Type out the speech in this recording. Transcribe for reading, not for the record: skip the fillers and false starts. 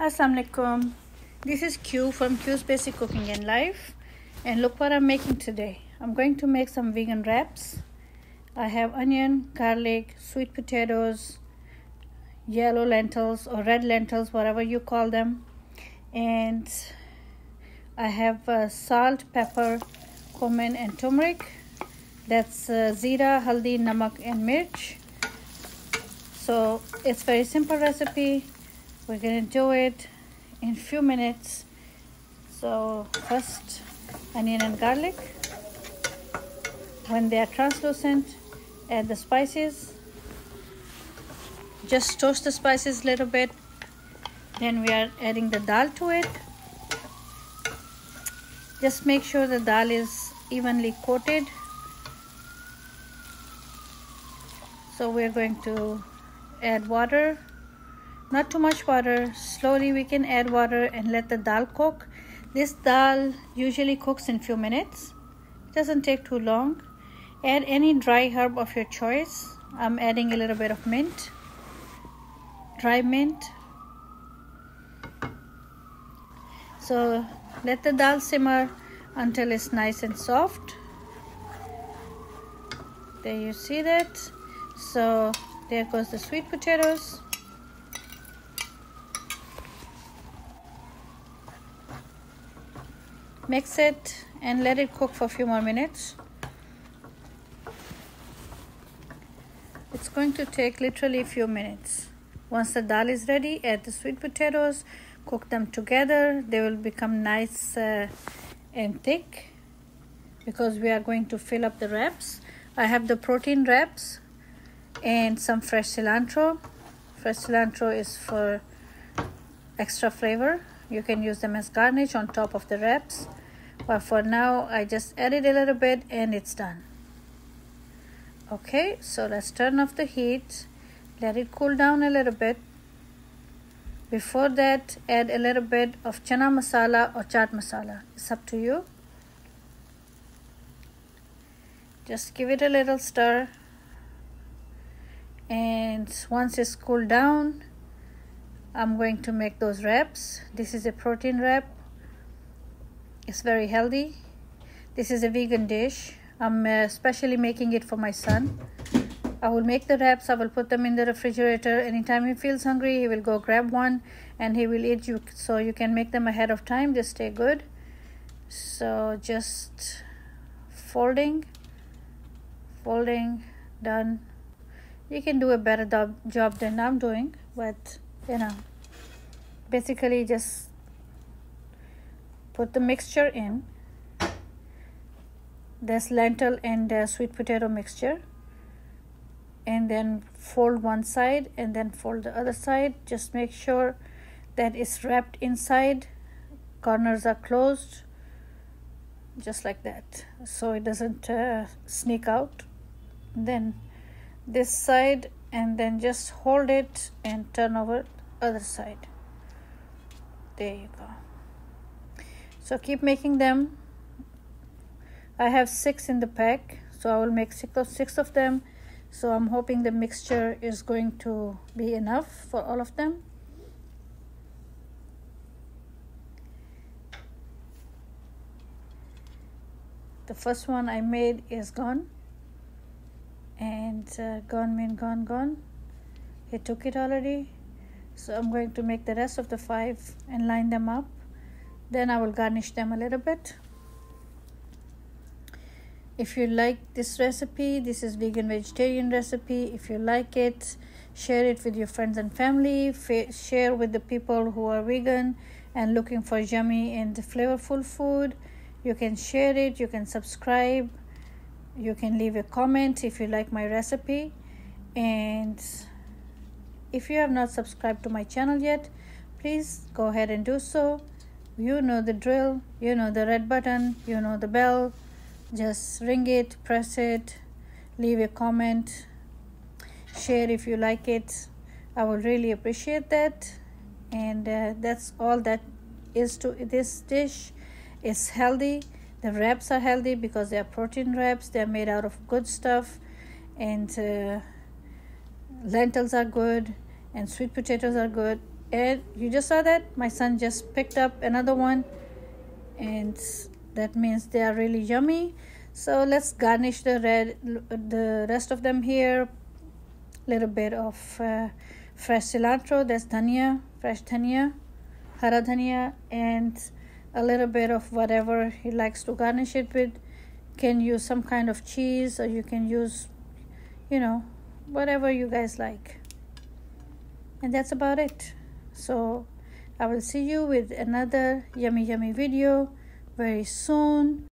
Assalamu alaikum. This is Q from Q's Basic Cooking and Life, and look what I'm making today. I'm going to make some vegan wraps. I have onion, garlic, sweet potatoes, yellow lentils or red lentils, whatever you call them, and I have salt, pepper, cumin and turmeric. That's zira, haldi, namak and mirch. So it's very simple recipe. We're going to do it in few minutes. So first, onion and garlic. When they are translucent, add the spices. Just toast the spices a little bit. Then we are adding the dal to it. Just make sure the dal is evenly coated. So we're going to add water. Not too much water. Slowly we can add water and let the dal cook. This dal usually cooks in few minutes. It doesn't take too long. Add any dry herb of your choice. I'm adding a little bit of mint, dry mint. So let the dal simmer until it's nice and soft. There you see that. So there goes the sweet potatoes. Mix it and let it cook for a few more minutes. It's going to take literally a few minutes. Once the dal is ready, add the sweet potatoes, cook them together. They will become nice and thick because we are going to fill up the wraps. I have the protein wraps and some fresh cilantro. Fresh cilantro is for extra flavor. You can use them as garnish on top of the wraps. But for now, I just added a little bit and it's done. Okay, so let's turn off the heat. Let it cool down a little bit. Before that, add a little bit of chana masala or chaat masala. It's up to you. Just give it a little stir. And once it's cooled down, I'm going to make those wraps. This is a protein wrap. It's very healthy. This is a vegan dish. I'm especially making it for my son. I will make the wraps. I will put them in the refrigerator. Anytime he feels hungry, he will go grab one and he will eat. So you can make them ahead of time. They stay good. So just folding, done. You can do a better job than I'm doing, but you know, basically just put the mixture in. This lentil and sweet potato mixture, and then fold one side and then fold the other side. Just make sure that it's wrapped inside, corners are closed, just like that, so it doesn't sneak out. Then this side, and then just hold it and turn over other side. There you go. So keep making them. I have 6 in the pack, so I will make six of them. So I'm hoping the mixture is going to be enough for all of them. The first one I made is gone, and gone mean gone. He took it already. So I'm going to make the rest of the 5 and line them up. Then I will garnish them a little bit. If you like this recipe, this is vegan vegetarian recipe. If you like it, share it with your friends and family. Share with the people who are vegan and looking for yummy and flavorful food. You can share it, you can subscribe, you can leave a comment if you like my recipe. And if you have not subscribed to my channel yet, please go ahead and do so. You know the drill. You know the red button, you know the bell. Just ring it, press it, leave a comment, share if you like it. I will really appreciate that. And that's all that is to this dish. It's healthy. The wraps are healthy because they are protein wraps. They are made out of good stuff, and lentils are good, and sweet potatoes are good. And you just saw that my son just picked up another one, and that means they are really yummy. So let's garnish the rest of them here. Little bit of fresh cilantro, that's dhania, fresh dhania, hara dhania, and a little bit of whatever he likes to garnish it with. Can use some kind of cheese, or you can use, whatever you guys like. And that's about it. So I will see you with another yummy video very soon.